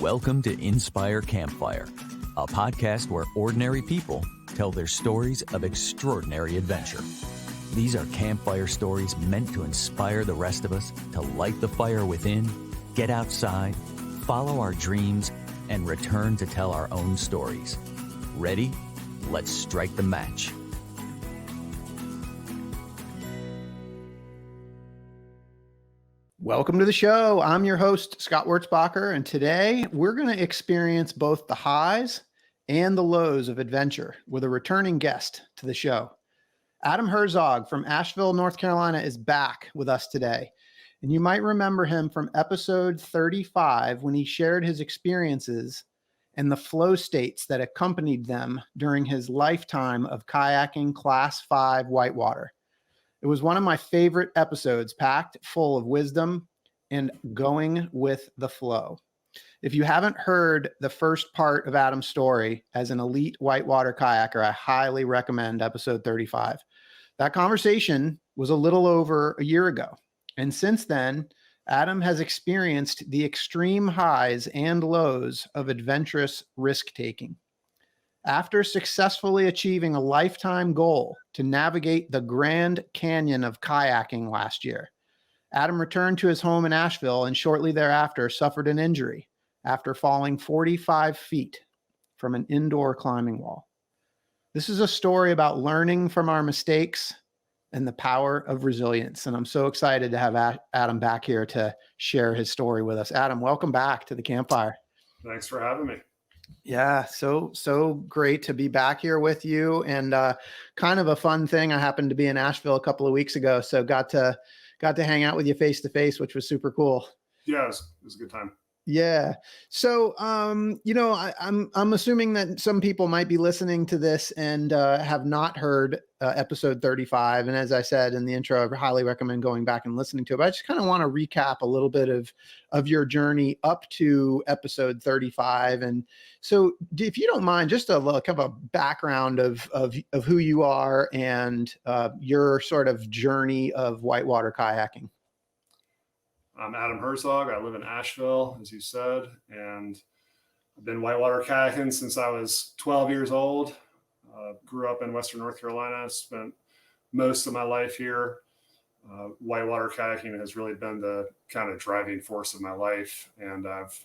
Welcome to Inspire Campfire, a podcast where ordinary people tell their stories of extraordinary adventure. These are campfire stories meant to inspire the rest of us to light the fire within, get outside, follow our dreams, and return to tell our own stories. Ready? Let's strike the match. Welcome to the show. I'm your host, Scott Wurzbacher, and today we're going to experience both the highs and the lows of adventure with a returning guest to the show. Adam Herzog from Asheville, North Carolina is back with us today. And you might remember him from episode 35 when he shared his experiences and the flow states that accompanied them during his lifetime of kayaking Class 5 whitewater. It was one of my favorite episodes, packed full of wisdom and going with the flow. If you haven't heard the first part of Adam's story as an elite whitewater kayaker, I highly recommend episode 35. That conversation was a little over a year ago. And since then, Adam has experienced the extreme highs and lows of adventurous risk-taking. After successfully achieving a lifetime goal to navigate the Grand Canyon of kayaking last year, Adam returned to his home in Asheville and shortly thereafter suffered an injury after falling 45 feet from an indoor climbing wall. This is a story about learning from our mistakes and the power of resilience. And I'm so excited to have Adam back here to share his story with us. Adam, welcome back to the campfire. Thanks for having me. Yeah, so great to be back here with you, and kind of a fun thing. I happened to be in Asheville a couple of weeks ago, so got to hang out with you face to face, which was super cool. Yeah, it was a good time. Yeah. So, I'm assuming that some people might be listening to this and have not heard episode 35. And as I said in the intro, I highly recommend going back and listening to it. But I just kind of want to recap a little bit of your journey up to episode 35. And so, if you don't mind, just a little kind of a background of who you are and your sort of journey of whitewater kayaking. I'm Adam Herzog. I live in Asheville, as you said, and I've been whitewater kayaking since I was 12 years old. Grew up in Western North Carolina, spent most of my life here. Whitewater kayaking has really been the kind of driving force of my life, and I've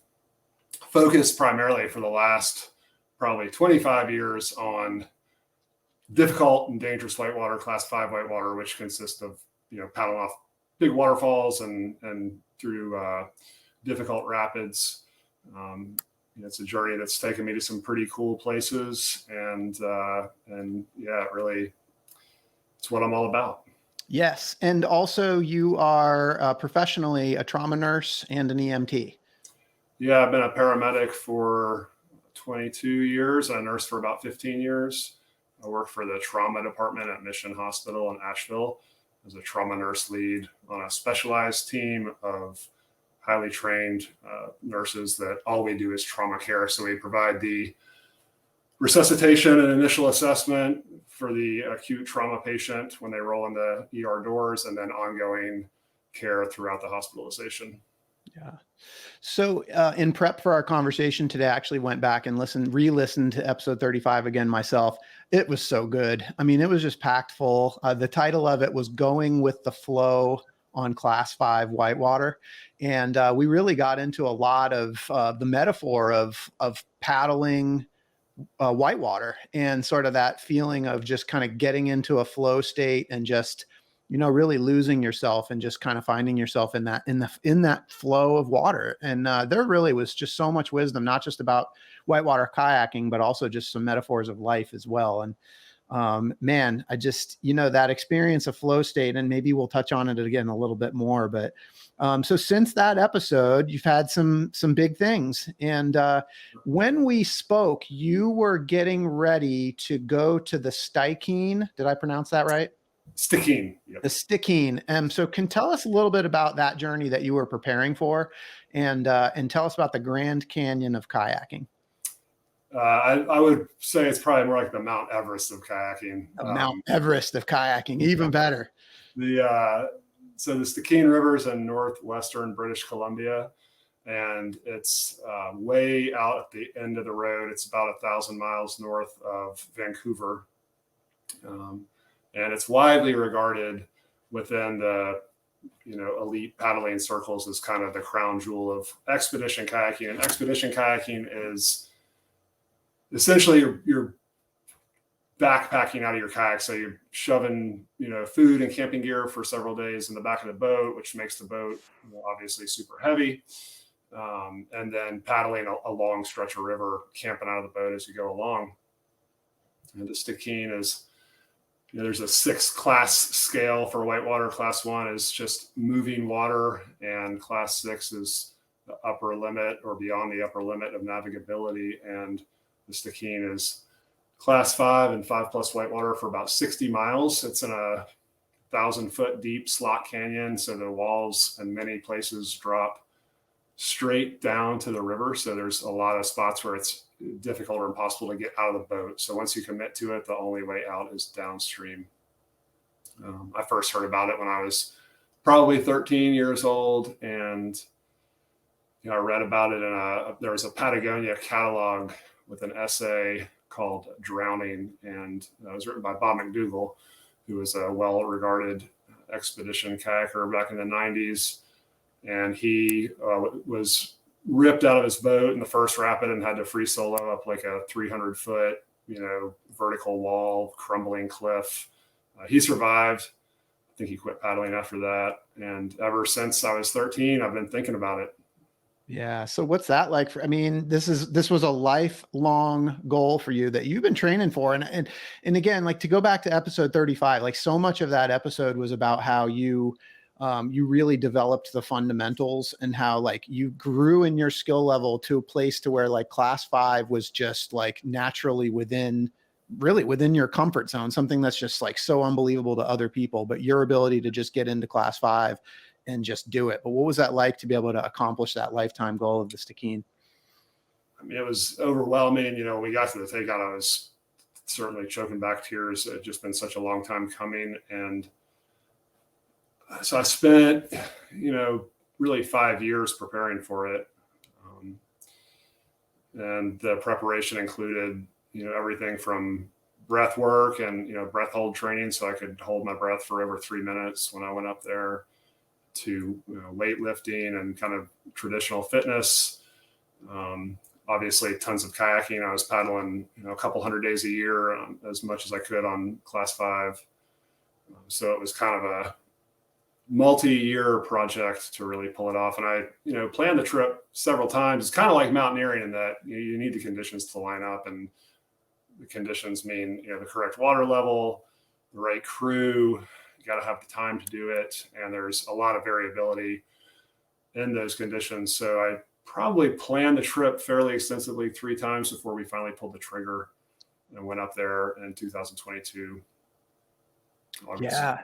focused primarily for the last probably 25 years on difficult and dangerous whitewater, Class 5 whitewater, which consists of, paddling off big waterfalls and through difficult rapids. It's a journey that's taken me to some pretty cool places, and yeah, really, it's what I'm all about. Yes, and also you are professionally a trauma nurse and an EMT. Yeah, I've been a paramedic for 22 years and a nurse for about 15 years. I work for the trauma department at Mission Hospital in Asheville as a trauma nurse lead on a specialized team of highly trained nurses that all we do is trauma care. So we provide the resuscitation and initial assessment for the acute trauma patient when they roll in the ER doors, and then ongoing care throughout the hospitalization. Yeah. So in prep for our conversation today, I actually went back and re-listened to episode 35 again myself. It was so good. I mean, it was just packed full. The title of it was Going with the Flow on Class 5 Whitewater. And we really got into a lot of the metaphor of paddling whitewater and sort of that feeling of just kind of getting into a flow state and just, really losing yourself and just kind of finding yourself in that flow of water. And there really was just so much wisdom, not just about whitewater kayaking, but also just some metaphors of life as well. And man, I just, that experience of flow state, and maybe we'll touch on it again a little bit more, but so since that episode, you've had some big things. And when we spoke, you were getting ready to go to the Kayaking. Did I pronounce that right? Kayaking. Yep. The Kayaking. So can tell us a little bit about that journey that you were preparing for, and tell us about the Grand Canyon of kayaking. I would say it's probably more like the Mount Everest of kayaking. Mount Everest of kayaking, even better. So the Kayaking River is in northwestern British Columbia, and it's way out at the end of the road. It's about 1,000 miles north of Vancouver. And it's widely regarded within the elite paddling circles as kind of the crown jewel of expedition kayaking. And expedition kayaking is essentially you're backpacking out of your kayak. So you're shoving, food and camping gear for several days in the back of the boat, which makes the boat obviously super heavy. And then paddling a long stretch of river, camping out of the boat as you go along. And the Stikine is, there's a 6-class scale for whitewater. Class 1 is just moving water, and class 6 is the upper limit or beyond the upper limit of navigability. And the Stikine is class 5 and 5+ whitewater for about 60 miles. It's in a 1,000-foot deep slot canyon. So the walls in many places drop straight down to the river. So there's a lot of spots where it's difficult or impossible to get out of the boat. So once you commit to it, the only way out is downstream. I first heard about it when I was probably 13 years old, and I read about it there was a Patagonia catalog with an essay called Drowning, and it was written by Bob McDougall, who was a well-regarded expedition kayaker back in the 90s. And he was ripped out of his boat in the first rapid and had to free solo up like a 300-foot, vertical wall, crumbling cliff. He survived. I think he quit paddling after that. And ever since I was 13, I've been thinking about it. Yeah. So what's that like this was a lifelong goal for you that you've been training for. And again, like, to go back to episode 35, like, so much of that episode was about how you really developed the fundamentals, and how, like, you grew in your skill level to a place to where, like, class 5 was just, like, naturally within your comfort zone, something that's just, like, so unbelievable to other people, but your ability to just get into class 5 and just do it. But what was that like to be able to accomplish that lifetime goal of the Stikine? I mean, it was overwhelming. When we got to the takeout, I was certainly choking back tears. It had just been such a long time coming. And so I spent, really 5 years preparing for it. And the preparation included, everything from breath work and, breath hold training, so I could hold my breath for over 3 minutes when I went up there, to weightlifting and kind of traditional fitness. Obviously tons of kayaking. I was paddling, a couple hundred days a year, as much as I could on class 5. So it was kind of a multi-year project to really pull it off. And I, planned the trip several times. It's kind of like mountaineering in that you need the conditions to line up, and the conditions mean, the correct water level, the right crew. You got to have the time to do it. And there's a lot of variability in those conditions. So I probably planned the trip fairly extensively 3 times before we finally pulled the trigger and went up there in 2022. August. Yeah.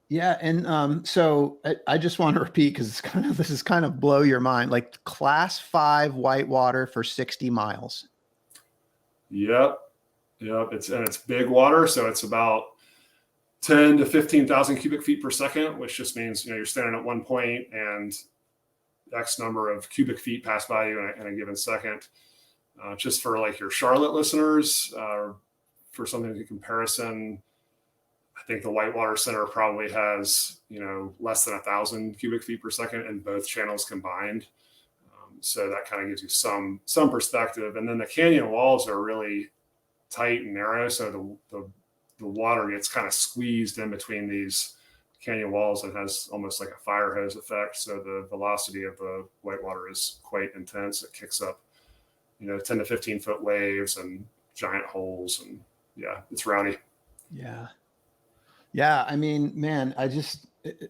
Yeah. And so I just want to repeat, because this is kind of blow your mind, like class 5 whitewater for 60 miles. Yep. It's big water. So it's about 10 to 15,000 cubic feet per second, which just means, you're standing at one point and X number of cubic feet pass by you in a given second. Just for like your Charlotte listeners, for something in comparison, I think the Whitewater Center probably has, less than 1,000 cubic feet per second in both channels combined. So that kind of gives you some perspective. And then the canyon walls are really tight and narrow. So the water gets kind of squeezed in between these canyon walls and has almost like a fire hose effect. So the velocity of the whitewater is quite intense. It kicks up, 10 to 15 foot waves and giant holes. And yeah, it's rowdy. Yeah. Yeah. I mean, man,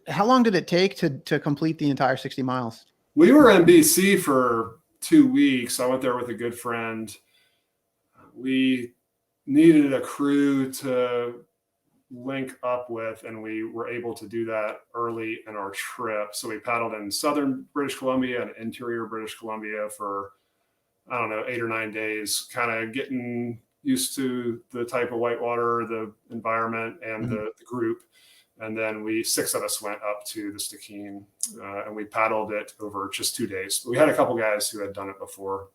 how long did it take to complete the entire 60 miles? We were in BC for 2 weeks. I went there with a good friend. We needed a crew to link up with, and we were able to do that early in our trip. So we paddled in southern British Columbia and interior British Columbia for, 8 or 9 days, kind of getting used to the type of whitewater, the environment, and the group. And then six of us went up to the Stikine, and we paddled it over just 2 days. But we had a couple guys who had done it before,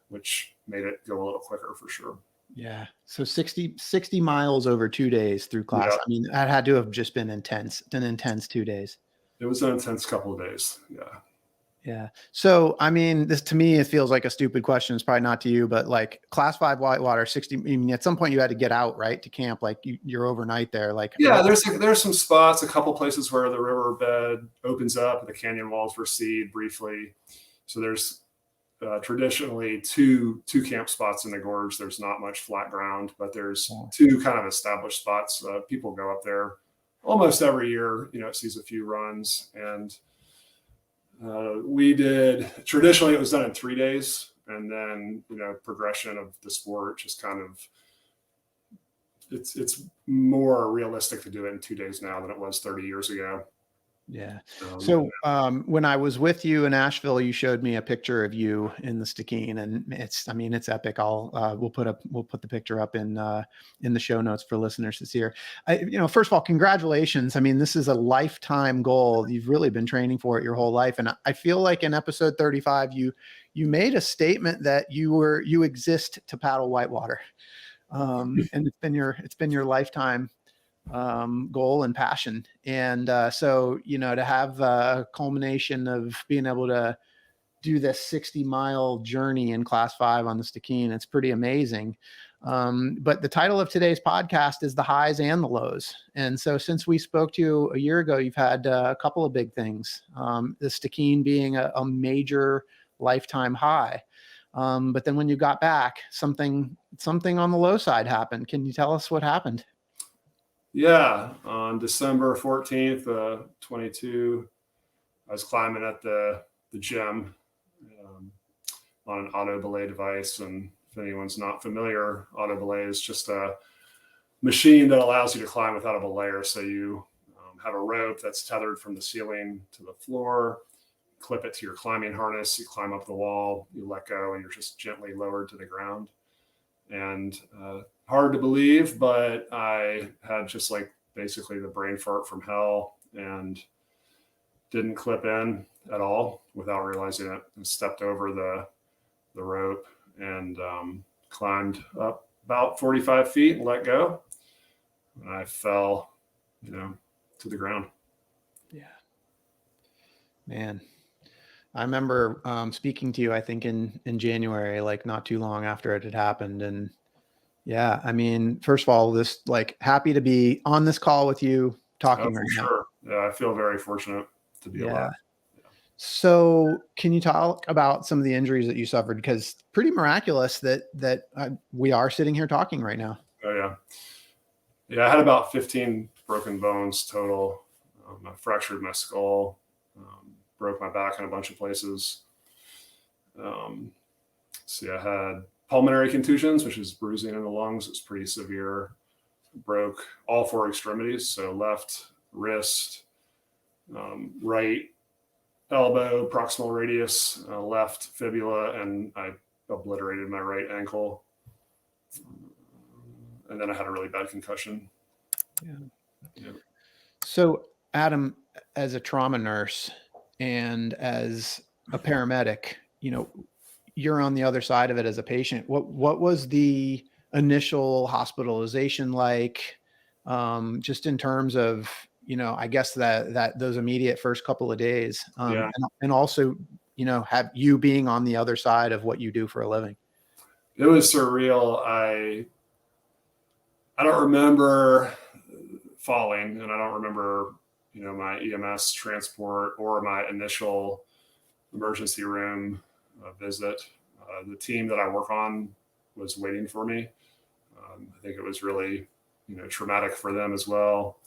which made it go a little quicker for sure. Yeah. So 60 miles over 2 days through class. Yeah. I mean, that had to have just been an intense 2 days. It was an intense couple of days. Yeah. Yeah. So, I mean, this to me, it feels like a stupid question. It's probably not to you, but like class 5 Whitewater, 60, I mean, at some point you had to get out, right? To camp, like you're overnight there. Like, yeah, there's some spots, a couple places where the riverbed opens up and the canyon walls recede briefly. So there's traditionally two camp spots in the gorge. There's not much flat ground, but there's two kind of established spots. People go up there almost every year. It sees a few runs, and we did, traditionally it was done in 3 days, and then progression of the sport just kind of, it's more realistic to do it in 2 days now than it was 30 years ago. Yeah. So when I was with you in Asheville, you showed me a picture of you in the Stikine, and it's epic. We'll put the picture up in the show notes for listeners to see here. First of all, congratulations. I mean, this is a lifetime goal. You've really been training for it your whole life. And I feel like in episode 35, you made a statement that you exist to paddle whitewater. And it's been your lifetime goal and passion. And so, to have a culmination of being able to do this 60-mile journey in class 5 on the Stikine, it's pretty amazing. But the title of today's podcast is The Highs and the Lows. And so since we spoke to you a year ago, you've had a couple of big things, the Stikine being a major lifetime high. But then when you got back, something on the low side happened. Can you tell us what happened? Yeah, on December 14th, 22, I was climbing at the gym on an auto belay device. And if anyone's not familiar, auto belay is just a machine that allows you to climb without a belayer. So you have a rope that's tethered from the ceiling to the floor, clip it to your climbing harness, you climb up the wall, you let go, and you're just gently lowered to the ground. And hard to believe, but I had just like basically the brain fart from hell and didn't clip in at all without realizing it, and stepped over the rope and climbed up about 45 feet and let go. And I fell, to the ground. Yeah. Man. I remember speaking to you, I think in January, like not too long after it had happened. And yeah, I mean, first of all, this happy to be on this call with you talking right now. Sure. Yeah, I feel very fortunate to be alive. Yeah. So can you talk about some of the injuries that you suffered? Because pretty miraculous that we are sitting here talking right now. Oh yeah. Yeah. I had about 15 broken bones total. I fractured my skull, broke my back in a bunch of places. So I had pulmonary contusions, which is bruising in the lungs. It's pretty severe. Broke all 4 extremities. So left wrist, right elbow, proximal radius, left fibula, and I obliterated my right ankle. And then I had a really bad concussion. Yeah. So Adam, as a trauma nurse and as a paramedic, you're on the other side of it as a patient. What was the initial hospitalization like? Just in terms of, I guess that those immediate first couple of days, and also, have you being on the other side of what you do for a living. It was surreal. I don't remember falling, and I don't remember, my EMS transport or my initial emergency room visit. The team that I work on was waiting for me. I think it was really, traumatic for them as well.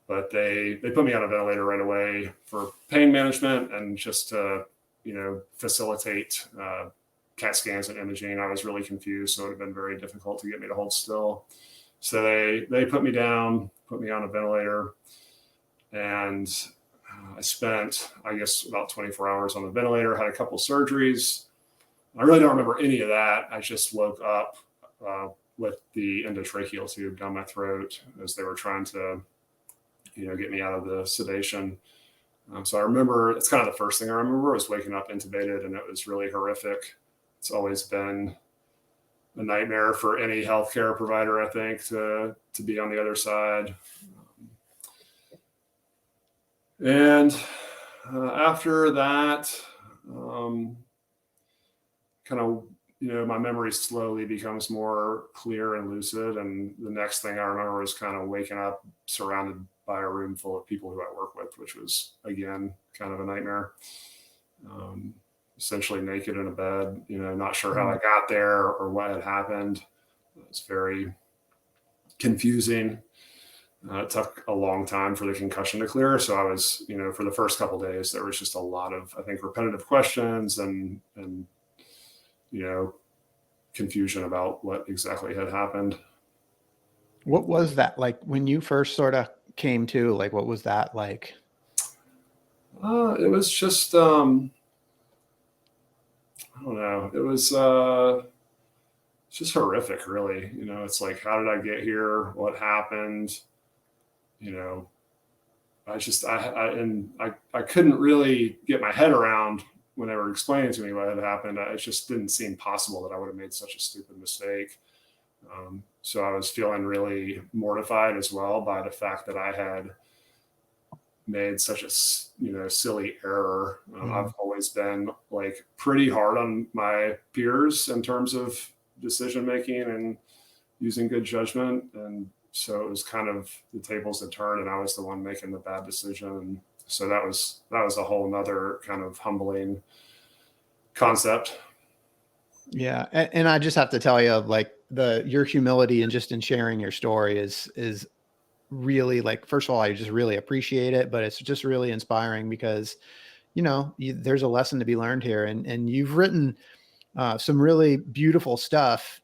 But they put me on a ventilator right away for pain management and just to, facilitate CAT scans and imaging. I was really confused, so it would have been very difficult to get me to hold still. So they put me down, put me on a ventilator, and I spent, I guess, about 24 hours on the ventilator, had a couple surgeries. I really don't remember any of that. I just woke up with the endotracheal tube down my throat as they were trying to, get me out of the sedation. So I remember, it's kind of the first thing I remember was waking up intubated, and it was really horrific. It's always been a nightmare for any healthcare provider, I think, to be on the other side. And after that, kind of, my memory slowly becomes more clear and lucid. And the next thing I remember is kind of waking up surrounded by a room full of people who I work with, which was, again, kind of a nightmare. Essentially naked in a bed, not sure how I got there or what had happened. It was very confusing. It took a long time for the concussion to clear. So I was, for the first couple of days, there was just a lot of, I think, repetitive questions and confusion about what exactly had happened. What was that like when you first sort of came to? Like, what was that like? It was just, I don't know. It was just horrific, really. It's like, how did I get here? What happened? I couldn't really get my head around when they were explaining to me what had happened. It just didn't seem possible that I would have made such a stupid mistake. So I was feeling really mortified as well by the fact that I had made such a silly error. I've always been like pretty hard on my peers in terms of decision making and using good judgment, and so it was kind of the tables had turned, and I was the one making the bad decision. And so that was a whole nother kind of humbling concept. Yeah, and I just have to tell you, like, your humility and just in sharing your story is really, like, first of all, I just really appreciate it, but it's just really inspiring because, there's a lesson to be learned here, and you've written some really beautiful stuff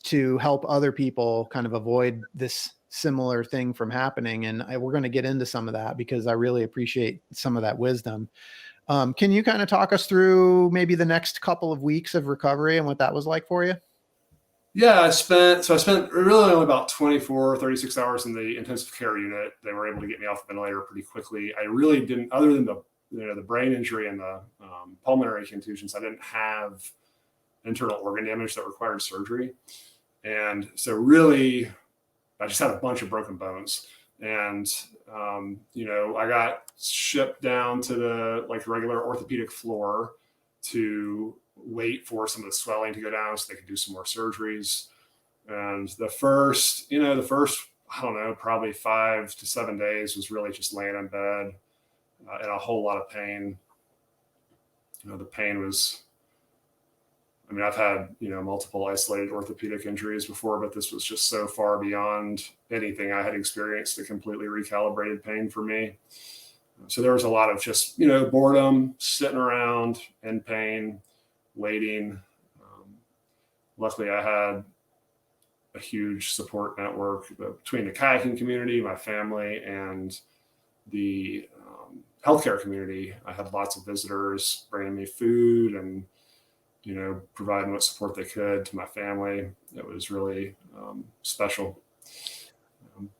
to help other people kind of avoid this similar thing from happening. And we're going to get into some of that because I really appreciate some of that wisdom. Can you kind of talk us through maybe the next couple of weeks of recovery and what that was like for you? Yeah, I spent really only about 24, 36 hours in the intensive care unit. They were able to get me off the ventilator pretty quickly. I really didn't, other than the brain injury and the pulmonary contusions, I didn't have internal organ damage that required surgery. And so really, I just had a bunch of broken bones. And, I got shipped down to the regular orthopedic floor to wait for some of the swelling to go down so they could do some more surgeries. And the first, I don't know, probably 5 to 7 days was really just laying in bed in a whole lot of pain. The pain was, I've had, multiple isolated orthopedic injuries before, but this was just so far beyond anything I had experienced, a completely recalibrated pain for me. So there was a lot of just, boredom, sitting around in pain, waiting. Luckily, I had a huge support network between the kayaking community, my family, and the healthcare community. I had lots of visitors bringing me food and providing what support they could to my family. It was really special.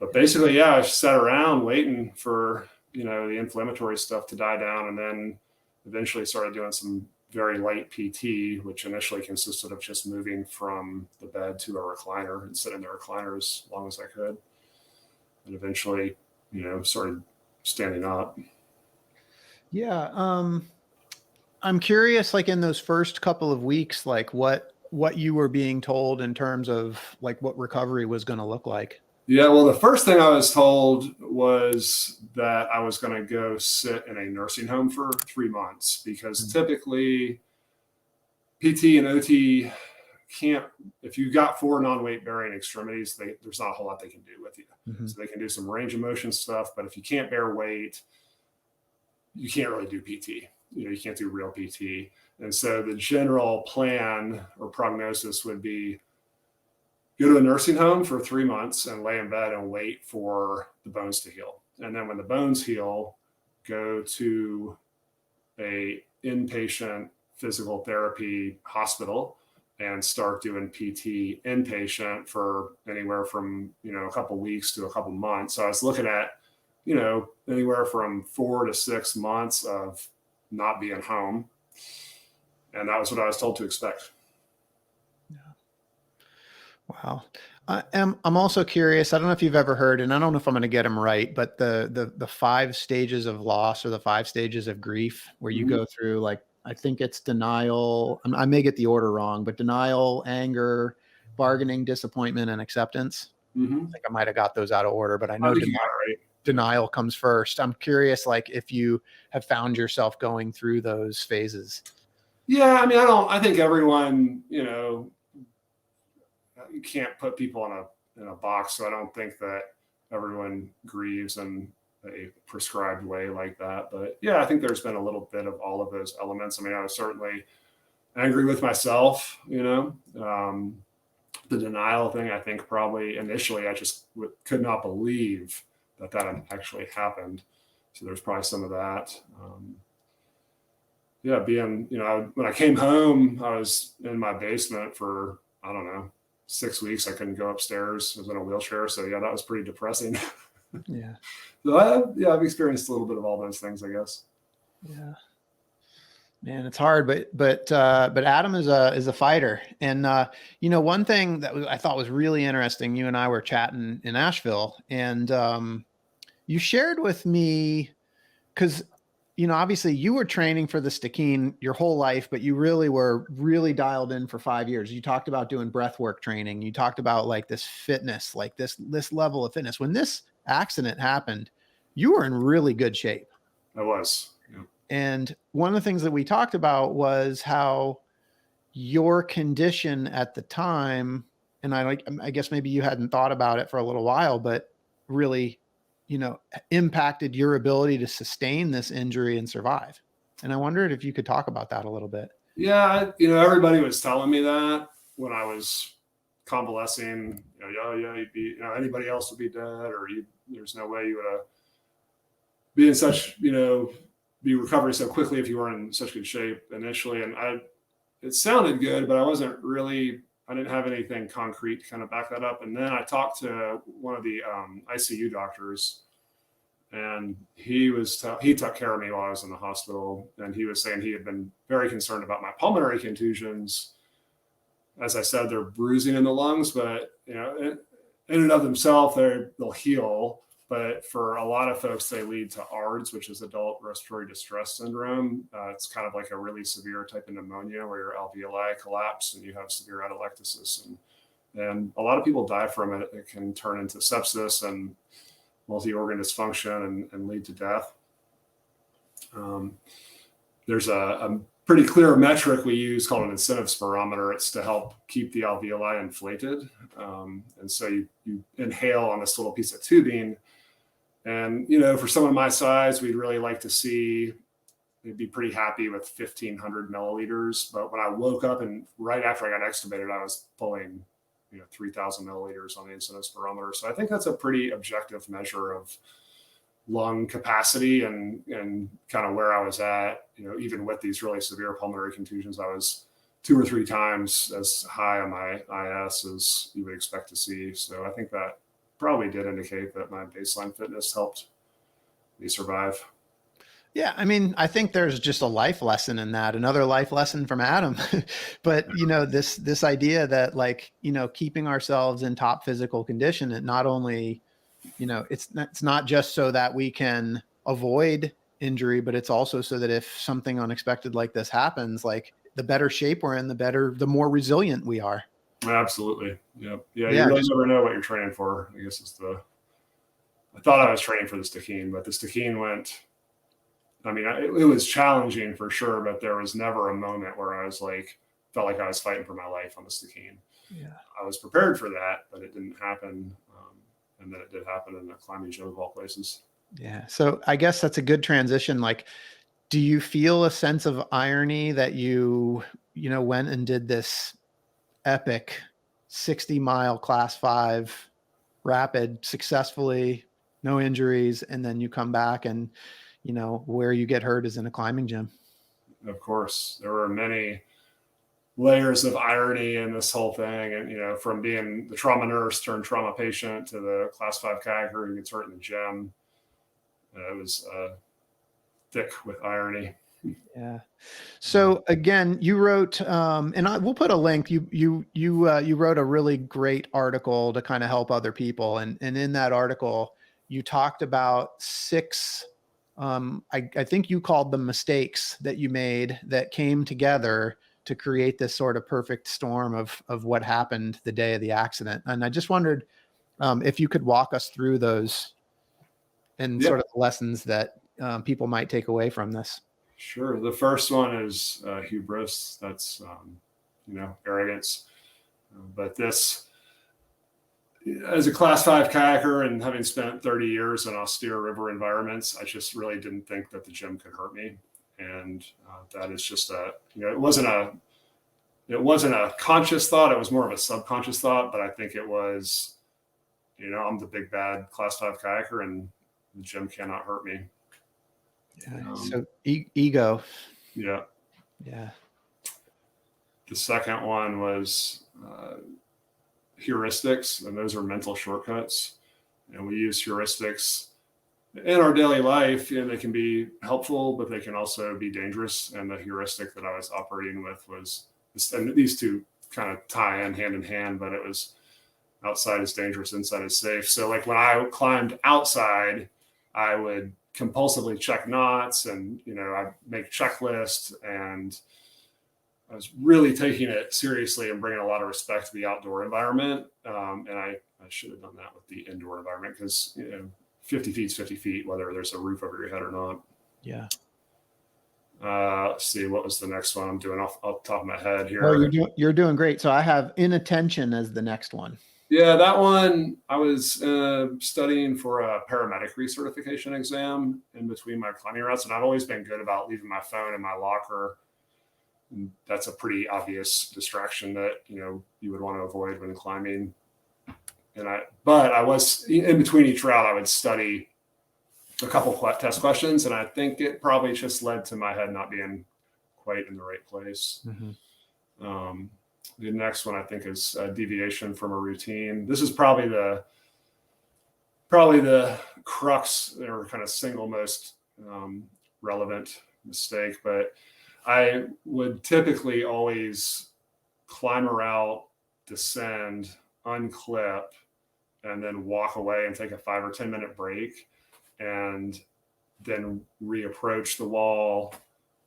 But basically, yeah, I sat around waiting for, the inflammatory stuff to die down, and then eventually started doing some very light PT, which initially consisted of just moving from the bed to a recliner and sitting in the recliner as long as I could. And eventually, started standing up. Yeah. I'm curious, like in those first couple of weeks, like what you were being told in terms of like what recovery was going to look like. Yeah, well, the first thing I was told was that I was going to go sit in a nursing home for 3 months because typically PT and OT can't, if you've got 4 non-weight bearing extremities, there's not a whole lot they can do with you. Mm-hmm. So they can do some range of motion stuff, but if you can't bear weight, you can't really do PT. You can't do real PT. And so the general plan or prognosis would be go to a nursing home for 3 months and lay in bed and wait for the bones to heal. And then when the bones heal, go to a inpatient physical therapy hospital and start doing PT inpatient for anywhere from, a couple weeks to a couple months. So I was looking at anywhere from 4 to 6 months of not being home. And that was what I was told to expect. Wow. I'm also curious. I don't know if you've ever heard, and I don't know if I'm going to get them right, but the 5 stages of loss or the 5 stages of grief, where you go through, like, I think it's denial. I may get the order wrong, but denial, anger, bargaining, disappointment, and acceptance. Mm-hmm. I think I might have got those out of order, but I know I think you got it right. Denial comes first. I'm curious, like, if you have found yourself going through those phases. Yeah, I mean, I think everyone, you can't put people in a box. So I don't think that everyone grieves in a prescribed way like that. But yeah, I think there's been a little bit of all of those elements. I mean, I was certainly angry with myself, the denial thing. I think probably initially I just could not believe that had actually happened. So there's probably some of that. Being, when I came home, I was in my basement for, I don't know, 6 weeks. I couldn't go upstairs. I was in a wheelchair. So yeah, that was pretty depressing. Yeah. So I've experienced a little bit of all those things, I guess. Yeah. Man, it's hard, but Adam is a fighter. And, one thing that I thought was really interesting, you and I were chatting in Asheville, and you shared with me, because, obviously you were training for the Stikine your whole life, but you really were dialed in for 5 years. You talked about doing breath work training. You talked about, like, this fitness, like this level of fitness. When this accident happened, you were in really good shape. I was. Yeah. And one of the things that we talked about was how your condition at the time, and I guess maybe you hadn't thought about it for a little while, but really, impacted your ability to sustain this injury and survive. And I wondered if you could talk about that a little bit. Yeah. Everybody was telling me that when I was convalescing, you'd be, anybody else would be dead, or there's no way you would be in such, be recovering so quickly if you weren't in such good shape initially. And it sounded good, but I didn't have anything concrete to kind of back that up. And then I talked to one of the ICU doctors, and he took care of me while I was in the hospital. And he was saying he had been very concerned about my pulmonary contusions. As I said, they're bruising in the lungs, but in and of themselves, they'll heal. But for a lot of folks, they lead to ARDS, which is adult respiratory distress syndrome. It's kind of like a really severe type of pneumonia where your alveoli collapse and you have severe atelectasis. And a lot of people die from it. It can turn into sepsis and multi-organ dysfunction and lead to death. There's a pretty clear metric we use called an incentive spirometer. It's to help keep the alveoli inflated. And so you inhale on this little piece of tubing. And, for someone my size, we'd really like to see, they'd be pretty happy with 1,500 milliliters. But when I woke up and right after I got extubated, I was pulling, 3,000 milliliters on the incentive spirometer. So I think that's a pretty objective measure of lung capacity and kind of where I was at, even with these really severe pulmonary contusions. I was 2 or 3 times as high on my IS as you would expect to see. So I think that probably did indicate that my baseline fitness helped me survive. Yeah. I mean, I think there's just a life lesson in that, another life lesson from Adam, but this idea that, like, keeping ourselves in top physical condition, and not only, it's not just so that we can avoid injury, but it's also so that if something unexpected like this happens, like, the better shape we're in, the more resilient we are. Absolutely. Yep. Yeah. You really never know what you're training for, I guess I thought I was training for the Stikine, but the Stikine it was challenging for sure, but there was never a moment where I was felt like I was fighting for my life on the Stikine. Yeah. I was prepared for that, but it didn't happen. And then it did happen in the climbing gym of all places. Yeah. So I guess that's a good transition. Like, do you feel a sense of irony that you went and did this epic 60-mile class 5 rapid successfully, no injuries, and then you come back and, where you get hurt is in a climbing gym? Of course, there were many layers of irony in this whole thing. And, from being the trauma nurse turned trauma patient to the class 5 kayaker who gets hurt in the gym. It was thick with irony. Yeah. So again, you wrote, we'll put a link. You wrote a really great article to kind of help other people, and in that article, you talked about 6. I think you called them mistakes that you made that came together to create this sort of perfect storm of what happened the day of the accident. And I just wondered if you could walk us through those and sort of the lessons that people might take away from this. Sure. The first one is hubris. That's, arrogance. But this, as a class 5 kayaker and having spent 30 years in austere river environments, I just really didn't think that the gym could hurt me. And that is just it wasn't a conscious thought. It was more of a subconscious thought, but I think it was, I'm the big bad class 5 kayaker and the gym cannot hurt me. Yeah. So ego. Yeah. Yeah. The second one was heuristics, and those are mental shortcuts. And we use heuristics in our daily life, and they can be helpful, but they can also be dangerous. And the heuristic that I was operating with was, and these two kind of tie in hand, but it was outside is dangerous, inside is safe. So like when I climbed outside, I would compulsively check knots and, I make checklists, and I was really taking it seriously and bringing a lot of respect to the outdoor environment. And I should have done that with the indoor environment because, 50 feet is 50 feet, whether there's a roof over your head or not. Yeah. Let's see, what was the next one I'm doing off the top of my head here? Oh, you're doing great. So I have inattention as the next one. Yeah, that one, I was studying for a paramedic recertification exam in between my climbing routes, and I've always been good about leaving my phone in my locker. And that's a pretty obvious distraction that, you would want to avoid when climbing. But I was, in between each route, I would study a couple test questions, and I think it probably just led to my head not being quite in the right place. Mm-hmm. The next one I think is a deviation from a routine. This is probably the crux or kind of single most relevant mistake, but I would typically always climb a route, descend, unclip, and then walk away and take a 5 or 10 minute break, and then reapproach the wall,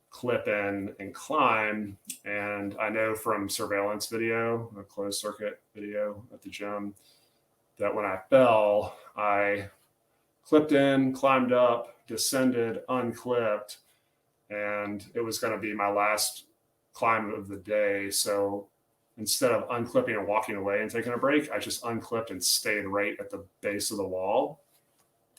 clip in and climb. And I know from surveillance video, a closed circuit video at the gym, that when I fell, I clipped in, climbed up, descended, unclipped, and it was going to be my last climb of the day. So instead of unclipping and walking away and taking a break, I just unclipped and stayed right at the base of the wall,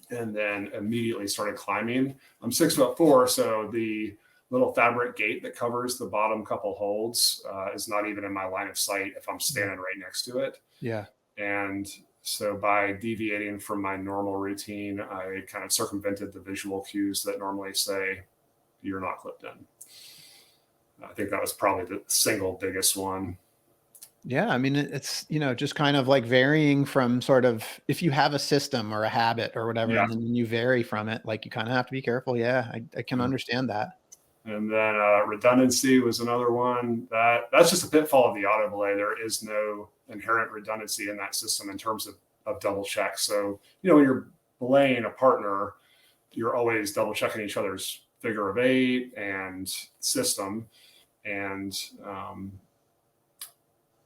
and then immediately started climbing. I'm 6'4", so the little fabric gate that covers the bottom couple holds is not even in my line of sight if I'm standing right next to it. Yeah. And so by deviating from my normal routine, I kind of circumvented the visual cues that normally say you're not clipped in. I think that was probably the single biggest one. Yeah. I mean, it's, just kind of like varying from sort of, if you have a system or a habit or whatever, and then you vary from it, like you kind of have to be careful. Yeah. I can understand that. And then redundancy was another one. That's just a pitfall of the auto belay. There is no inherent redundancy in that system in terms of double checks. So, when you're belaying a partner, you're always double checking each other's figure of 8 and system. And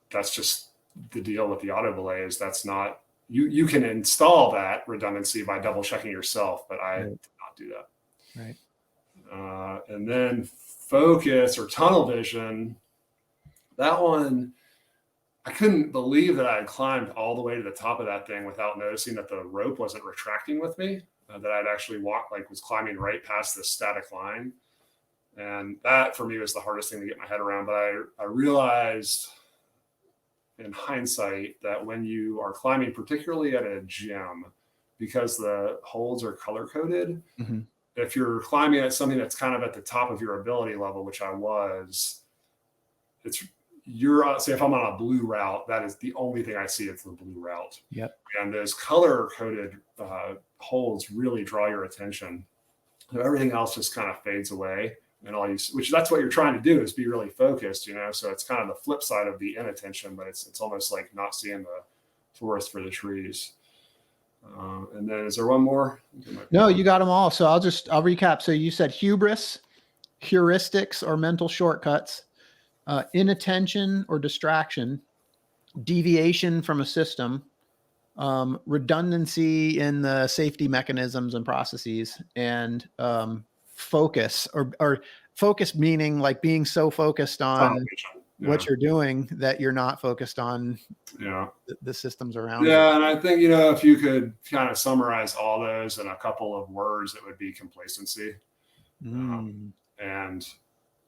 that's just the deal with the auto belay, is that's not, you can install that redundancy by double checking yourself, but I did not do that. Right. And then focus or tunnel vision, that one, I couldn't believe that I had climbed all the way to the top of that thing without noticing that the rope wasn't retracting with me, that I'd actually was climbing right past this static line. And that for me was the hardest thing to get my head around. But I realized in hindsight that when you are climbing, particularly at a gym, because the holds are color coded, mm-hmm. if you're climbing at something that's kind of at the top of your ability level, which I was, say if I'm on a blue route, that is the only thing I see. It's the blue route. Yep. And those color coded holds really draw your attention. So everything else just kind of fades away, and which that's what you're trying to do, is be really focused, so it's kind of the flip side of the inattention, but it's almost like not seeing the forest for the trees. And then is there one more? No, you got them all. So I'll recap. So you said hubris, heuristics or mental shortcuts, inattention or distraction, deviation from a system, redundancy in the safety mechanisms and processes, and focus or focus, meaning like being so focused on what you're doing that you're not focused on the systems around you. And I think, if you could kind of summarize all those in a couple of words, it would be complacency. And,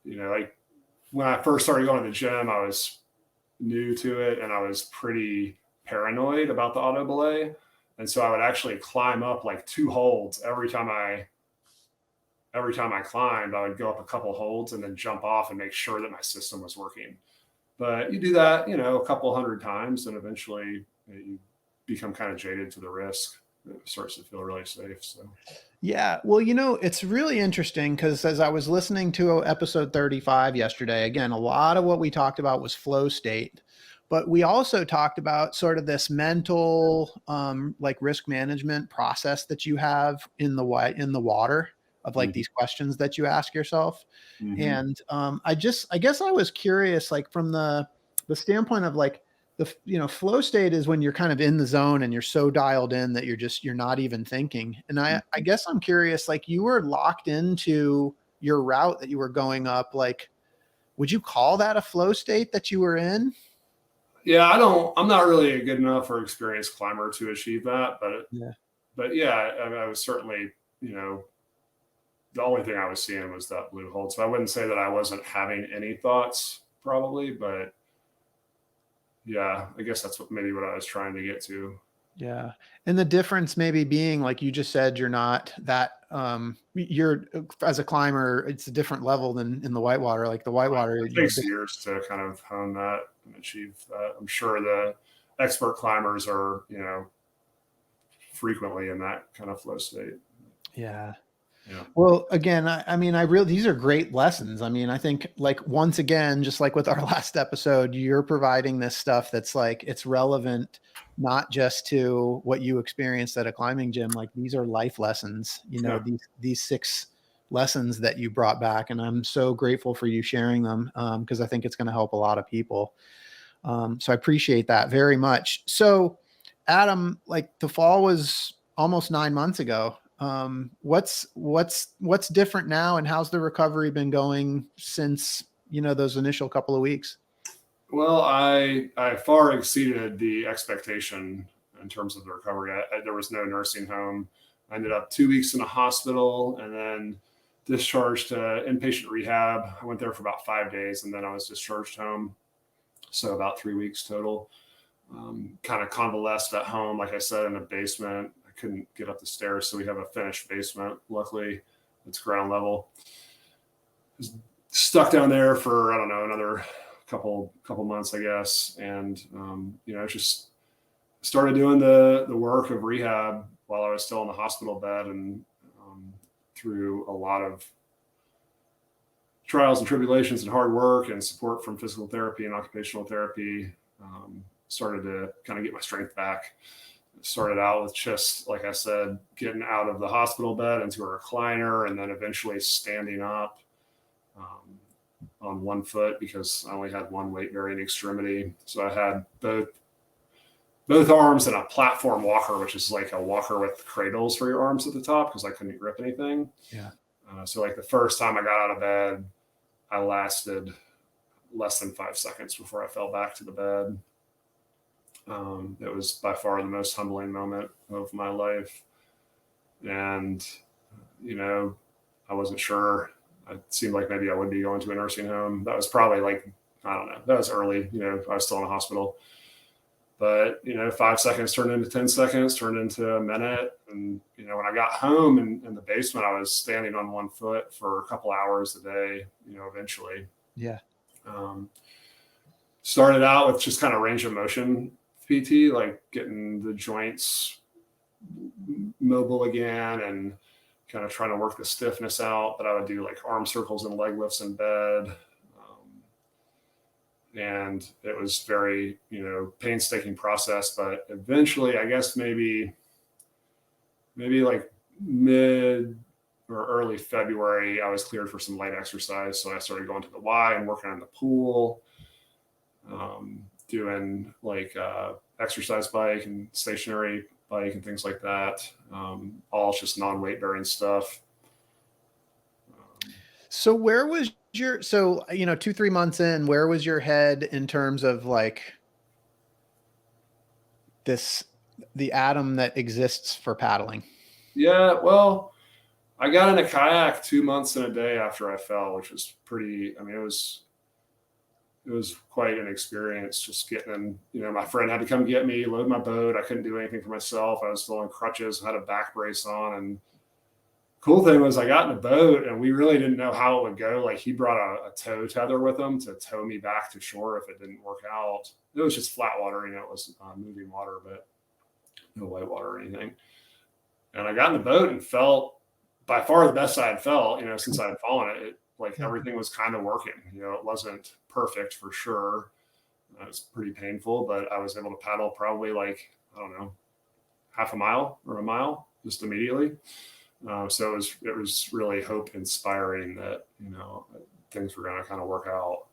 like when I first started going to the gym, I was new to it and I was pretty paranoid about the auto belay. And so I would actually climb up like 2 holds every time I climbed. I would go up a couple holds and then jump off and make sure that my system was working. But you do that, a couple hundred times, and eventually you become kind of jaded to the risk. It starts to feel really safe. So, yeah. Well, it's really interesting because as I was listening to episode 35 yesterday, again, a lot of what we talked about was flow state, but we also talked about sort of this mental, like risk management process that you have in the water of like these questions that you ask yourself. And I guess I was curious, like from the standpoint of like the flow state is when you're kind of in the zone and you're so dialed in that you're not even thinking. And I guess I'm curious, like you were locked into your route that you were going up. Like, would you call that a flow state that you were in? Yeah, I'm not really a good enough or experienced climber to achieve that, but I was certainly, the only thing I was seeing was that blue hold. So I wouldn't say that I wasn't having any thoughts probably, but yeah, I guess that's what I was trying to get to. Yeah. And the difference maybe being, like you just said, you're not that, you're as a climber, it's a different level than in the Whitewater. Like the Whitewater, it takes years to kind of hone that and achieve that. I'm sure the expert climbers are, frequently in that kind of flow state. Yeah. Yeah. Well, again, these are great lessons. I mean, I think like, once again, just like with our last episode, you're providing this stuff that's like, it's relevant, not just to what you experienced at a climbing gym. Like these are life lessons, these 6 lessons that you brought back. And I'm so grateful for you sharing them. Cause I think it's going to help a lot of people. So I appreciate that very much. So Adam, like the fall was almost 9 months ago. What's different now, and how's the recovery been going since, those initial couple of weeks? Well, I far exceeded the expectation in terms of the recovery. There was no nursing home. I ended up 2 weeks in a hospital and then discharged to inpatient rehab. I went there for about 5 days and then I was discharged home. So about 3 weeks total. Kind of convalesced at home, like I said, in a basement. Couldn't get up the stairs, so we have a finished basement. Luckily, it's ground level. Was stuck down there for another couple months, I guess, and just started doing the work of rehab while I was still in the hospital bed, and through a lot of trials and tribulations and hard work and support from physical therapy and occupational therapy, started to kind of get my strength back. Started out with just, like I said, getting out of the hospital bed into a recliner and then eventually standing up on one foot because I only had one weight bearing extremity. So I had both arms and a platform walker, which is like a walker with cradles for your arms at the top because I couldn't grip anything. Yeah. So like the first time I got out of bed, I lasted less than 5 seconds before I fell back to the bed. It was by far the most humbling moment of my life. And, I wasn't sure. It seemed like maybe I would be going to a nursing home. That was probably like, I don't know, that was early, I was still in the hospital. But, 5 seconds turned into 10 seconds, turned into a minute. And, when I got home in the basement, I was standing on one foot for a couple hours a day, eventually. Yeah. started out with just kind of range of motion PT, like getting the joints mobile again and kind of trying to work the stiffness out. But I would do like arm circles and leg lifts in bed. And it was very, painstaking process, but eventually I guess maybe like mid or early February, I was cleared for some light exercise. So I started going to the Y and working on the pool, doing like exercise bike and stationary bike and things like that. All just non-weight bearing stuff. So where was your, 2-3 months in, where was your head in terms of like the atom that exists for paddling? Yeah, well, I got in a kayak 2 months and a day after I fell, which was pretty, it was quite an experience just getting in. My friend had to come get me, load my boat. I couldn't do anything for myself. I was still on crutches, had a back brace on. And cool thing was I got in the boat and we really didn't know how it would go. Like he brought a tow tether with him to tow me back to shore if it didn't work out. It was just flat water, it was moving water, but no white water or anything. And I got in the boat and felt by far the best I had felt, since I had fallen. It like everything was kind of working. It wasn't perfect for sure. It was pretty painful, but I was able to paddle probably like, I don't know, half a mile or a mile just immediately. So it was really hope inspiring that, things were going to kind of work out.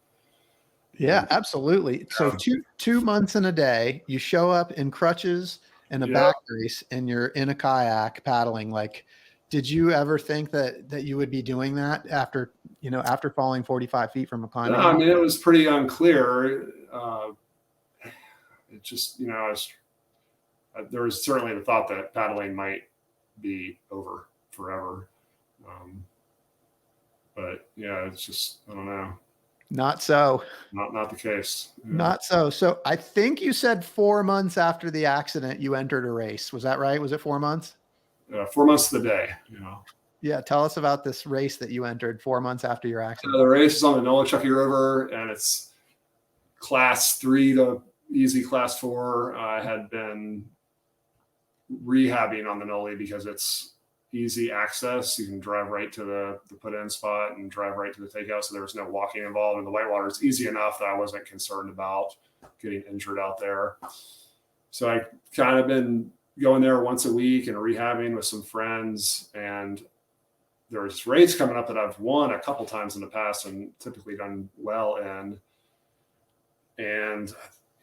Yeah, absolutely. So 2 months and a day, you show up in crutches and a back brace and you're in a kayak paddling. Like, did you ever think that you would be doing that after falling 45 feet from a climbing? No, it was pretty unclear. It just, there was certainly the thought that paddling might be over forever. But yeah, it's just, I don't know. Not so. Not the case. Not so. So I think you said 4 months after the accident, you entered a race. Was that right? Was it 4 months? 4 months to the day, Yeah. Tell us about this race that you entered 4 months after your accident. The race is on the Nolichucky River and it's class 3 to easy class 4. I had been rehabbing on the Noli because it's easy access. You can drive right to the put-in spot and drive right to the takeout. So there was no walking involved. And the Whitewater is easy enough that I wasn't concerned about getting injured out there. So I kind of been going there once a week and rehabbing with some friends. And there was race coming up that I've won a couple times in the past and typically done well in. And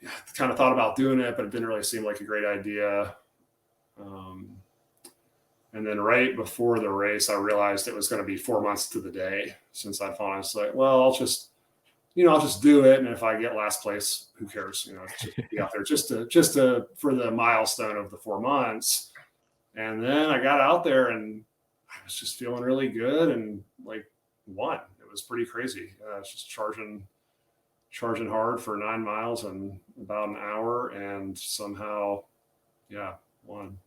I kind of thought about doing it, but it didn't really seem like a great idea. And then right before the race, I realized it was going to be 4 months to the day since I'd fallen. I was like, well, I'll just do it. And if I get last place, who cares? Just be out there just to for the milestone of the 4 months. And then I got out there and I was just feeling really good and like won. It was pretty crazy. I was just charging hard for 9 miles in about an hour and somehow, won.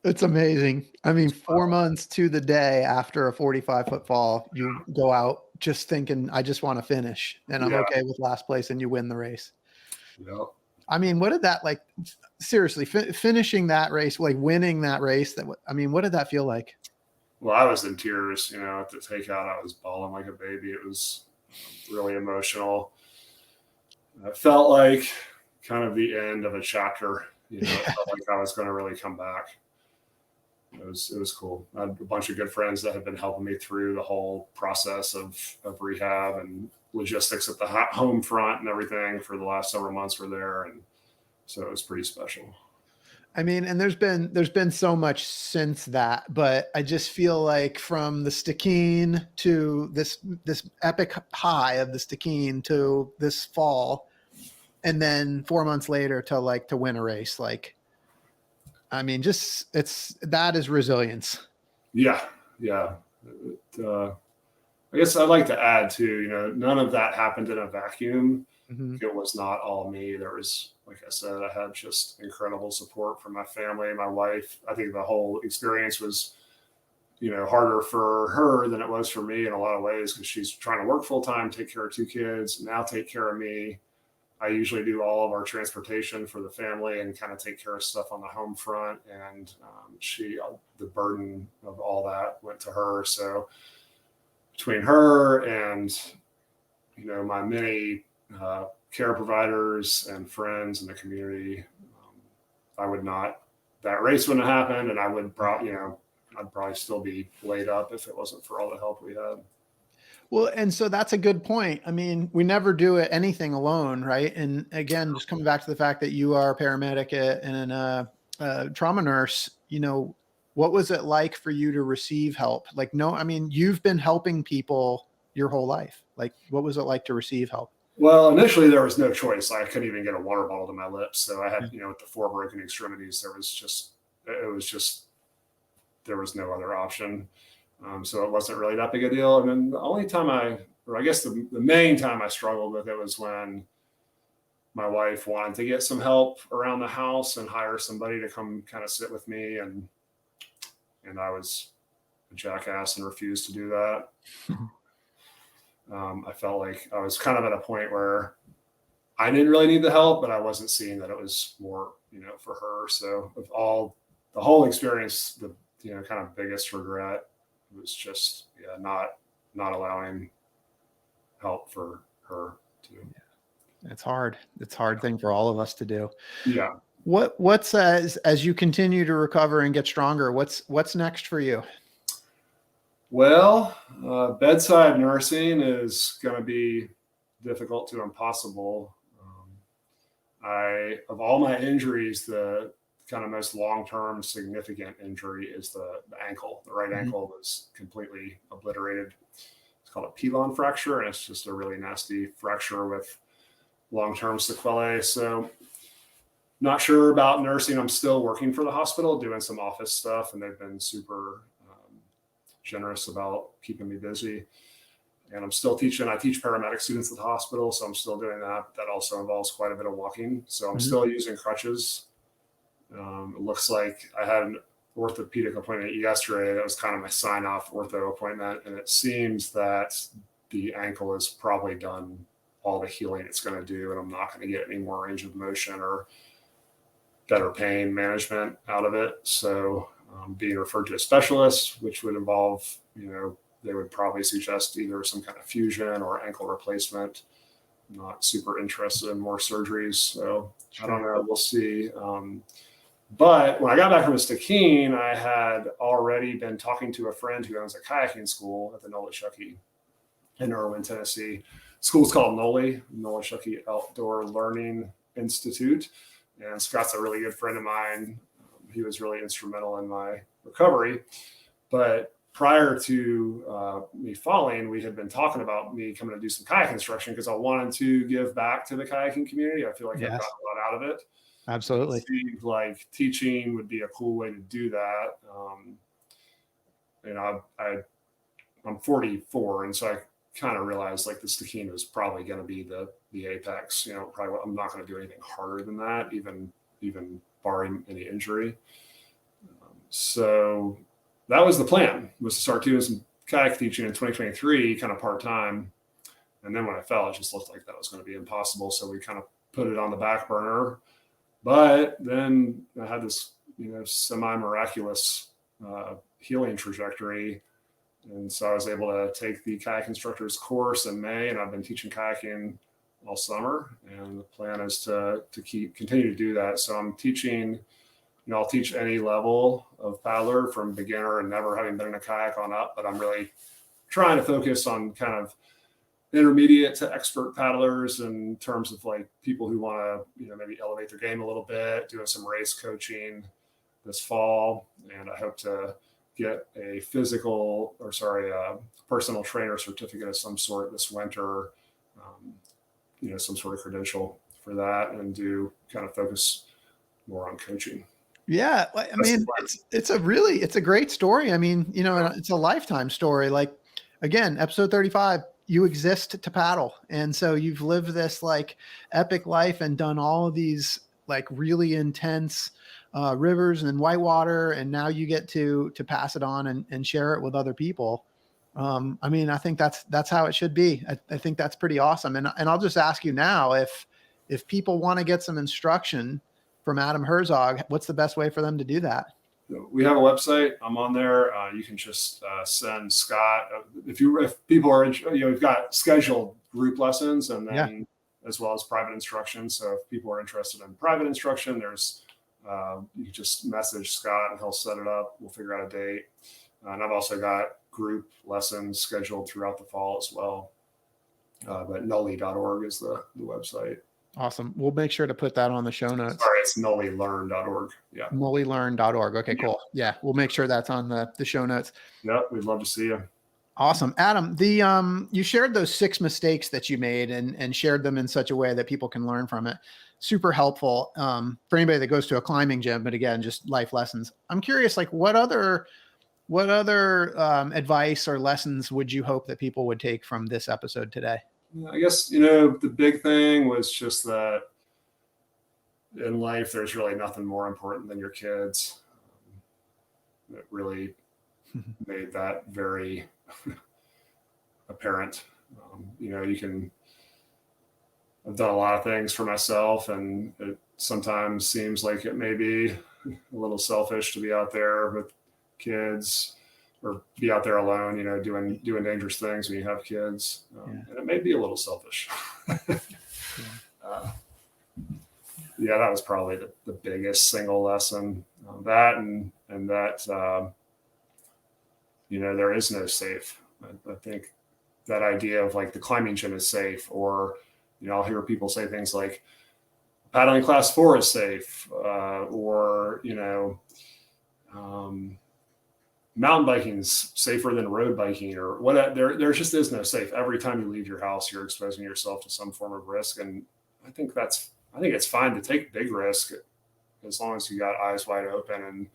It's amazing. 4 months to the day after a 45-foot fall, you go out just thinking, I just want to finish and I'm okay with last place, and you win the race. Yeah. What did that, like, seriously, finishing that race, like winning that race, what did that feel like? Well, I was in tears, at the takeout. I was bawling like a baby. It was really emotional. It felt like kind of the end of a chapter. It felt like I was going to really come back. It was cool. I had a bunch of good friends that have been helping me through the whole process of rehab and logistics at the home front and everything for the last several months we're there. And so it was pretty special. And there's been so much since that, but I just feel like from the Stikine to this epic high of the Stikine to this fall, and then 4 months later to win a race, like, that is resilience. Yeah. Yeah. I guess I'd like to add too, none of that happened in a vacuum. Mm-hmm. It was not all me. There was, like I said, I had just incredible support from my family, my wife. I think the whole experience was, harder for her than it was for me in a lot of ways, because she's trying to work full time, take care of 2 kids, now take care of me. I usually do all of our transportation for the family and kind of take care of stuff on the home front. And the burden of all that went to her. So between her and, my many care providers and friends in the community, that race wouldn't have happened. And I would probably, I'd probably still be laid up if it wasn't for all the help we had. Well, and so that's a good point. I mean, we never do anything alone, right? And again, just coming back to the fact that you are a paramedic and a trauma nurse, what was it like for you to receive help? Like, no, I mean, you've been helping people your whole life. Like, what was it like to receive help? Well, initially there was no choice. I couldn't even get a water bottle to my lips. So I had, with the 4 broken extremities, there was no other option. So it wasn't really that big a deal. And then the only time the main time I struggled with it was when my wife wanted to get some help around the house and hire somebody to come kind of sit with me. And I was a jackass and refused to do that. I felt like I was kind of at a point where I didn't really need the help, but I wasn't seeing that it was more, for her. So of the whole experience, the, kind of biggest regret was just not allowing help for her to. It's hard. It's a hard thing for all of us to do. Yeah. What's as you continue to recover and get stronger, what's next for you? Well, bedside nursing is going to be difficult to impossible. Of all my injuries, the kind of most long-term significant injury is the ankle. The right ankle was completely obliterated. It's called a pilon fracture, and it's just a really nasty fracture with long-term sequelae. So not sure about nursing. I'm still working for the hospital, doing some office stuff, and they've been super generous about keeping me busy. And I'm still teaching. I teach paramedic students at the hospital, so I'm still doing that. That also involves quite a bit of walking. So I'm still using crutches. It looks like I had an orthopedic appointment yesterday. That was kind of my sign-off ortho appointment. And it seems that the ankle has probably done all the healing it's going to do, and I'm not going to get any more range of motion or better pain management out of it. So being referred to a specialist, which would involve, they would probably suggest either some kind of fusion or ankle replacement. I'm not super interested in more surgeries. So I don't know. We'll see. But when I got back from Stikine, I had already been talking to a friend who owns a kayaking school at the Nolichucky in Irwin, Tennessee. School's called Nolichucky Outdoor Learning Institute. And Scott's a really good friend of mine. He was really instrumental in my recovery. But prior to me falling, we had been talking about me coming to do some kayak instruction because I wanted to give back to the kayaking community. I feel like I've got a lot out of it. Absolutely. It seemed like teaching would be a cool way to do that. I'm 44, and so I kind of realized like the Stikine was probably going to be the apex. Probably I'm not going to do anything harder than that, even barring any injury. So that was the plan, was to start doing some kayak teaching in 2023, kind of part-time. And then when I fell, it just looked like that was going to be impossible. So we kind of put it on the back burner. But then I had this, semi-miraculous healing trajectory. And so I was able to take the kayak instructor's course in May, and I've been teaching kayaking all summer. And the plan is to continue to do that. So I'm teaching, I'll teach any level of paddler from beginner and never having been in a kayak on up, but I'm really trying to focus on kind of intermediate to expert paddlers in terms of like people who want to, maybe elevate their game a little bit, doing some race coaching this fall. And I hope to get a personal trainer certificate of some sort this winter, some sort of credential for that, and do kind of focus more on coaching. Yeah. I mean, it's a great story. I mean, it's a lifetime story. Like, again, episode 35, you exist to paddle. And so you've lived this like epic life and done all of these like really intense rivers and whitewater. And now you get to pass it on and share it with other people. I mean, I think that's how it should be. I think that's pretty awesome. And I'll just ask you now, if if people want to get some instruction from Adam Herzog, what's the best way for them to do that? We have a website. I'm on there. You can just send Scott if people are we've got scheduled group lessons and then as well as private instruction. So if people are interested in private instruction, there's you can just message Scott and he'll set it up. We'll figure out a date. And I've also got group lessons scheduled throughout the fall as well. But nully.org is the website. Awesome. We'll make sure to put that on the show notes. Sorry, it's nullylearn.org. Yeah. Nullylearn.org. Okay, cool. Yeah, we'll make sure that's on the show notes. Yeah, we'd love to see you. Awesome. Adam, you shared those 6 mistakes that you made and shared them in such a way that people can learn from it. Super helpful for anybody that goes to a climbing gym, but again, just life lessons. I'm curious, like what other advice or lessons would you hope that people would take from this episode today? I guess, the big thing was just that in life, there's really nothing more important than your kids. It really made that very apparent. I've done a lot of things for myself, and it sometimes seems like it may be a little selfish to be out there with kids or be out there alone, doing dangerous things when you have kids. And it may be a little selfish. That was probably the biggest single lesson. That and that, there is no safe. I think that idea of like the climbing gym is safe, or, I'll hear people say things like paddling class 4 is safe, or, mountain biking's safer than road biking, or whatever. There just is no safe. Every time you leave your house, you're exposing yourself to some form of risk. And I think it's fine to take big risk as long as you got eyes wide open.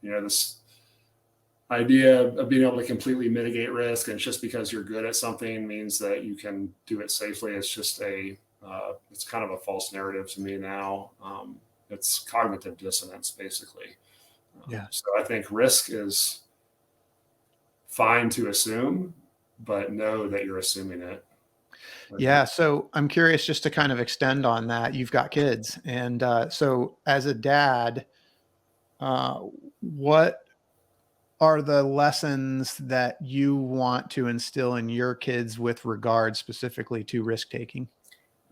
And, this idea of being able to completely mitigate risk, and just because you're good at something means that you can do it safely. It's just it's kind of a false narrative to me now. It's cognitive dissonance, basically. So I think risk is fine to assume, but know that you're assuming it. Yeah. So I'm curious, just to kind of extend on that, you've got kids. And so as a dad, what are the lessons that you want to instill in your kids with regard specifically to risk taking?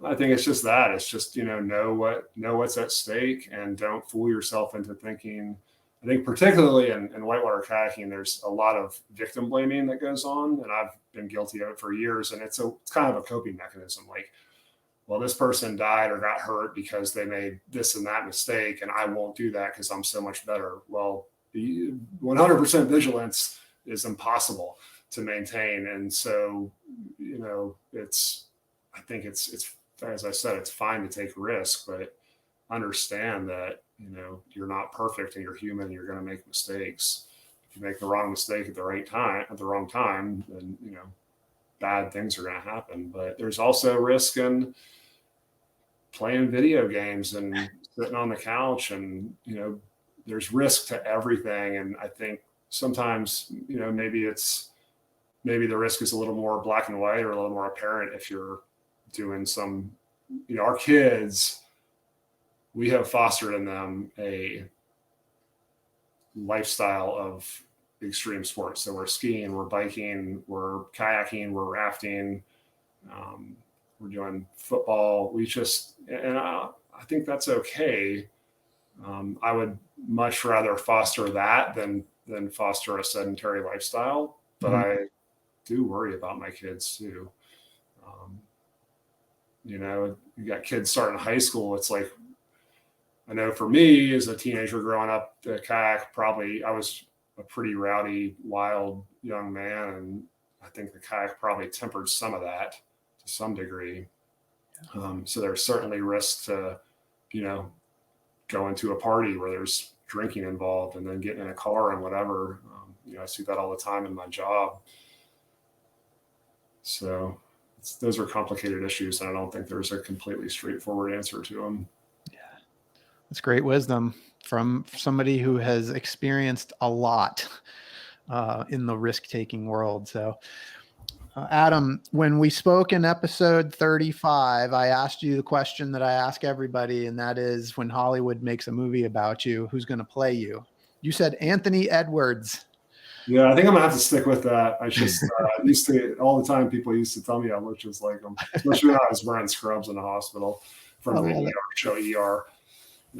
I think it's just that. It's just, know what's at stake, and don't fool yourself into thinking. I think particularly in whitewater kayaking, there's a lot of victim blaming that goes on, and I've been guilty of it for years. And it's kind of a coping mechanism. Like, well, this person died or got hurt because they made this and that mistake, and I won't do that because I'm so much better. Well, the 100% vigilance is impossible to maintain. And so, I think it's, as I said, it's fine to take risk, but understand that, you're not perfect and you're human. You're going to make mistakes. If you make the wrong mistake at the wrong time, then, bad things are going to happen. But there's also risk in playing video games and sitting on the couch, and, there's risk to everything. And I think sometimes, maybe the risk is a little more black and white or a little more apparent if you're doing some, our kids, we have fostered in them a lifestyle of extreme sports. So we're skiing, we're biking, we're kayaking, we're rafting, we're doing football. I think that's okay. I would much rather foster that than foster a sedentary lifestyle. But I do worry about my kids too. You got kids starting high school. It's like, I know for me as a teenager growing up, the kayak, I was a pretty rowdy, wild young man. And I think the kayak probably tempered some of that to some degree. So there's certainly risk to, going to a party where there's drinking involved and then getting in a car and whatever. I see that all the time in my job. So those are complicated issues, and I don't think there's a completely straightforward answer to them. That's great wisdom from somebody who has experienced a lot in the risk-taking world. So Adam, when we spoke in episode 35, I asked you the question that I ask everybody, and that is, when Hollywood makes a movie about you, who's going to play you? You said Anthony Edwards. Yeah, I think I'm gonna have to stick with that. I just used to, all the time people used to tell me I looked just like him, especially when I was wearing scrubs in the hospital from the show ER.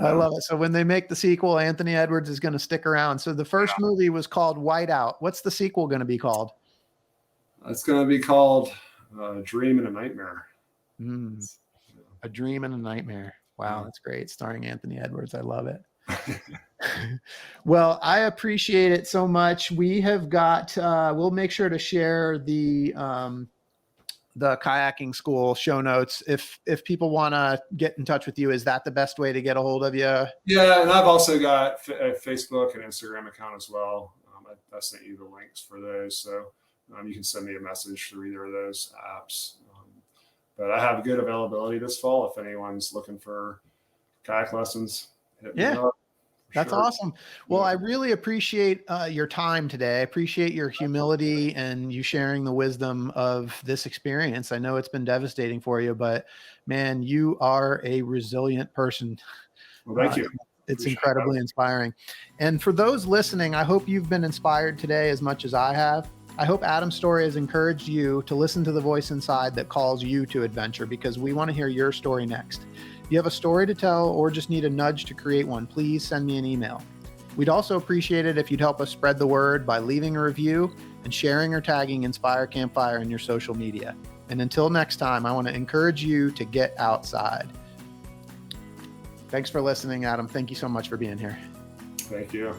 I love it. So when they make the sequel, Anthony Edwards is going to stick around. So the first movie was called Whiteout. What's the sequel going to be called? It's going to be called Dream and a Nightmare. A Dream and a Nightmare. Wow, that's great. Starring Anthony Edwards. I love it. Well, I appreciate it so much. We have got, we'll make sure to share the kayaking school show notes. If people want to get in touch with you, is that the best way to get a hold of you? Yeah, and I've also got a Facebook and Instagram account as well. I sent you the links for those, so you can send me a message through either of those apps. But I have good availability this fall if anyone's looking for kayak lessons. Hit me up. That's awesome. Well, I really appreciate your time today. I appreciate your humility and you sharing the wisdom of this experience. I know it's been devastating for you, but man, you are a resilient person. Well, thank you. It's incredibly inspiring. And for those listening, I hope you've been inspired today as much as I have. I hope Adam's story has encouraged you to listen to the voice inside that calls you to adventure, because we want to hear your story next. If you have a story to tell or just need a nudge to create one, please send me an email. We'd also appreciate it if you'd help us spread the word by leaving a review and sharing or tagging Inspire Campfire in your social media. And until next time, I want to encourage you to get outside. Thanks for listening, Adam. Thank you so much for being here. Thank you.